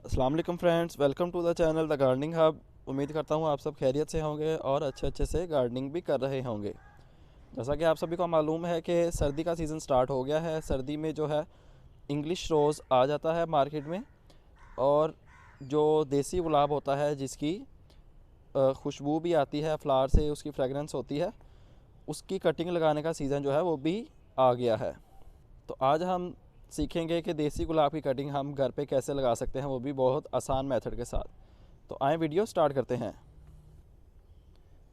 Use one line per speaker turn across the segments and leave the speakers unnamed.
अस्सलाम वालेकुम friends, welcome to the channel the gardening hub. उम्मीद करता हूँ आप सब खैरियत से होंगे और अच्छे से गार्डनिंग भी कर रहे होंगे। जैसा कि आप सभी को मालूम है कि सर्दी का सीज़न स्टार्ट हो गया है। सर्दी में जो है इंग्लिश रोज़ आ जाता है मार्केट में, और जो देसी गुलाब होता है जिसकी खुशबू भी आती है फ्लावर से, उसकी फ्रेगरेंस होती है, उसकी कटिंग लगाने का सीज़न जो है वो भी आ गया है। तो आज हम सीखेंगे कि देसी गुलाब की कटिंग हम घर पे कैसे लगा सकते हैं, वो भी बहुत आसान मेथड के साथ। तो आए वीडियो स्टार्ट करते हैं।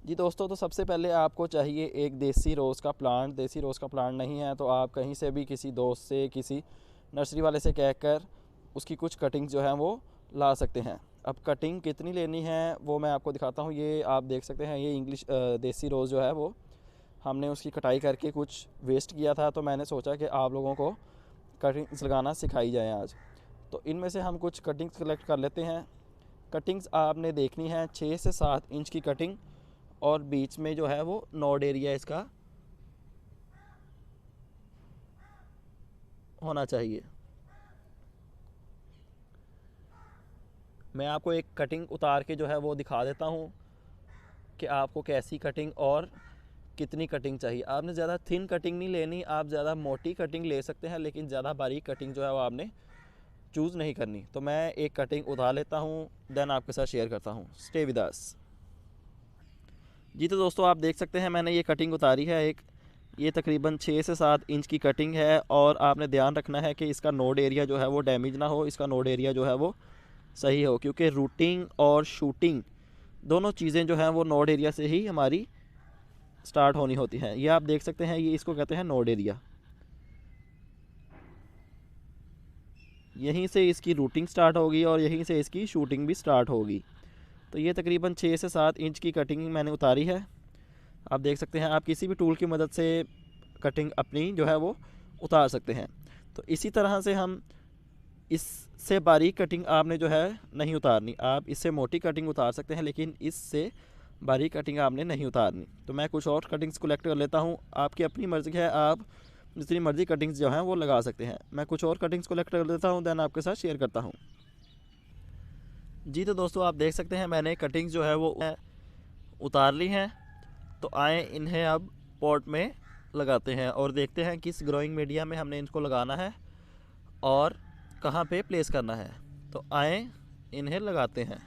जी दोस्तों, तो सबसे पहले आपको चाहिए एक देसी रोज़ का प्लांट। देसी रोज़ का प्लांट नहीं है तो आप कहीं से भी किसी दोस्त से, किसी नर्सरी वाले से कहकर उसकी कुछ कटिंग्स जो हैं वो ला सकते हैं। अब कटिंग कितनी लेनी है वो मैं आपको दिखाता हूँ। ये आप देख सकते हैं, ये इंग्लिश देसी रोज़ जो है वो हमने उसकी कटाई करके कुछ वेस्ट किया था, तो मैंने सोचा कि आप लोगों को कटिंग्स लगाना सिखाई जाए आज। तो इनमें से हम कुछ कटिंग्स कलेक्ट कर लेते हैं। कटिंग्स आपने देखनी है 6 से 7 इंच की कटिंग, और बीच में जो है वो नोड एरिया इसका होना चाहिए। मैं आपको एक कटिंग उतार के जो है वो दिखा देता हूँ कि आपको कैसी कटिंग और कितनी कटिंग चाहिए। आपने ज़्यादा थिन कटिंग नहीं लेनी, आप ज़्यादा मोटी कटिंग ले सकते हैं, लेकिन ज़्यादा बारीक कटिंग जो है वो आपने चूज़ नहीं करनी। तो मैं एक कटिंग उतार लेता हूँ, देन आपके साथ शेयर करता हूँ। Stay with us. जी तो दोस्तों, आप देख सकते हैं मैंने ये कटिंग उतारी है एक। ये तकरीबन 6 से 7 इंच की कटिंग है, और आपने ध्यान रखना है कि इसका नोड एरिया जो है वो डैमेज ना हो, इसका नोड एरिया जो है वो सही हो, क्योंकि रूटिंग और शूटिंग दोनों चीज़ें जो हैं वो नोड एरिया से ही हमारी स्टार्ट होनी होती हैं। ये आप देख सकते हैं, ये इसको कहते हैं नोड एरिया। यहीं से इसकी रूटिंग स्टार्ट होगी और यहीं से इसकी शूटिंग भी स्टार्ट होगी। तो ये तकरीबन 6 से 7 इंच की कटिंग मैंने उतारी है। आप देख सकते हैं, आप किसी भी टूल की मदद से कटिंग अपनी जो है वो उतार सकते हैं। तो इसी तरह से हम इससे बारीक कटिंग आपने जो है नहीं उतारनी। आप इससे मोटी कटिंग उतार सकते हैं, लेकिन इससे बारीक कटिंग आपने नहीं उतारनी। तो मैं कुछ और कटिंग्स कलेक्ट कर लेता हूँ। आपकी अपनी मर्ज़ी है, आप जितनी मर्ज़ी कटिंग्स जो हैं वो लगा सकते हैं। मैं कुछ और कटिंग्स कलेक्ट कर लेता हूँ, दैन आपके साथ शेयर करता हूँ। जी तो दोस्तों, आप देख सकते हैं मैंने कटिंग्स जो है वो उतार ली हैं। तो आए इन्हें अब पॉट में लगाते हैं और देखते हैं किस ग्रोइंग मीडिया में हमने इनको लगाना है और कहाँ पे प्लेस करना है। तो आए इन्हें लगाते हैं।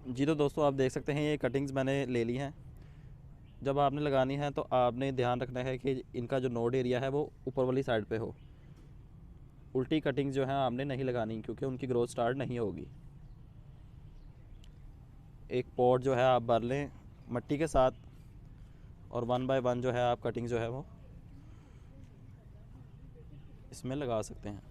जी तो दोस्तों, आप देख सकते हैं ये कटिंग्स मैंने ले ली हैं। जब आपने लगानी है तो आपने ध्यान रखना है कि इनका जो नोड एरिया है वो ऊपर वाली साइड पे हो। उल्टी कटिंग्स जो है आपने नहीं लगानी, क्योंकि उनकी ग्रोथ स्टार्ट नहीं होगी। एक पॉट जो है आप भर लें मिट्टी के साथ, और 1 बाय 1 जो है आप कटिंग जो है वो इसमें लगा सकते हैं।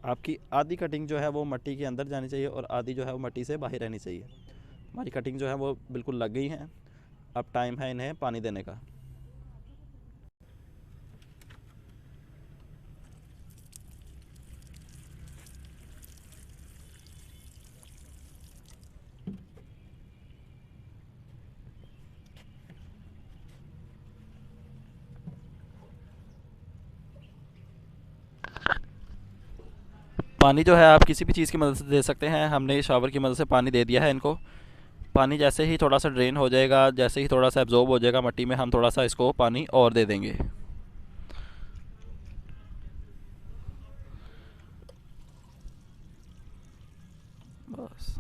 आपकी आधी कटिंग जो है वो मिट्टी के अंदर जानी चाहिए और आधी जो है वो मिट्टी से बाहर रहनी चाहिए। हमारी कटिंग जो है वो बिल्कुल लग गई हैं। अब टाइम है इन्हें पानी देने का। पानी जो है आप किसी भी चीज़ की मदद से दे सकते हैं। हमने शावर की मदद से पानी दे दिया है इनको। पानी जैसे ही थोड़ा सा ड्रेन हो जाएगा, जैसे ही थोड़ा सा एब्जॉर्ब हो जाएगा मिट्टी में, हम थोड़ा सा इसको पानी और दे देंगे। बस।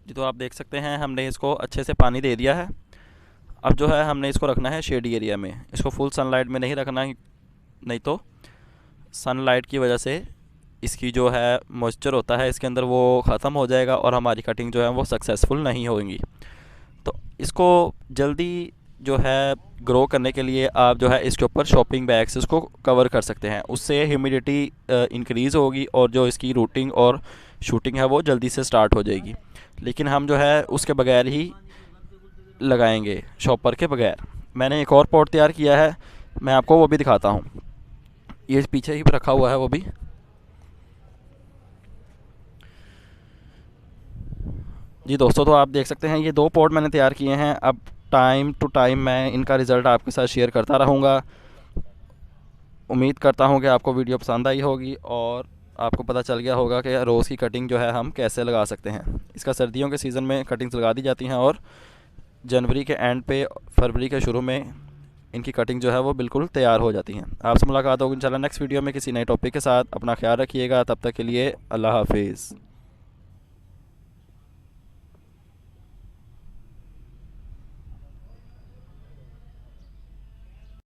जी तो आप देख सकते हैं हमने इसको अच्छे से पानी दे दिया है। अब जो है हमने इसको रखना है शेडी एरिया में। इसको फुल सनलाइट में नहीं रखना, नहीं तो सनलाइट की वजह से इसकी जो है मॉइस्चर होता है इसके अंदर वो ख़त्म हो जाएगा और हमारी कटिंग जो है वो सक्सेसफुल नहीं होगी। तो इसको जल्दी जो है ग्रो करने के लिए आप जो है इसके ऊपर शॉपिंग बैग से इसको कवर कर सकते हैं। उससे ह्यूमिडिटी इंक्रीज़ होगी और जो इसकी रूटिंग और शूटिंग है वो जल्दी से स्टार्ट हो जाएगी। लेकिन हम जो है उसके बगैर ही लगाएंगे, शॉपर के बगैर। मैंने एक और पॉट तैयार किया है, मैं आपको वो भी दिखाता हूँ। ये पीछे ही रखा हुआ है वो भी। जी दोस्तों, तो आप देख सकते हैं ये 2 पॉट मैंने तैयार किए हैं। अब टाइम टू टाइम मैं इनका रिज़ल्ट आपके साथ शेयर करता रहूँगा। उम्मीद करता हूँ कि आपको वीडियो पसंद आई होगी और आपको पता चल गया होगा कि रोज़ की कटिंग जो है हम कैसे लगा सकते हैं। इसका सर्दियों के सीज़न में कटिंग्स लगा दी जाती हैं और जनवरी के एंड पे, फरवरी के शुरू में इनकी कटिंग जो है वो बिल्कुल तैयार हो जाती हैं। आपसे मुलाकात होगी इंशाल्लाह नेक्स्ट वीडियो में किसी नए टॉपिक के साथ। अपना ख्याल रखिएगा, तब तक के लिए अल्लाह हाफिज़।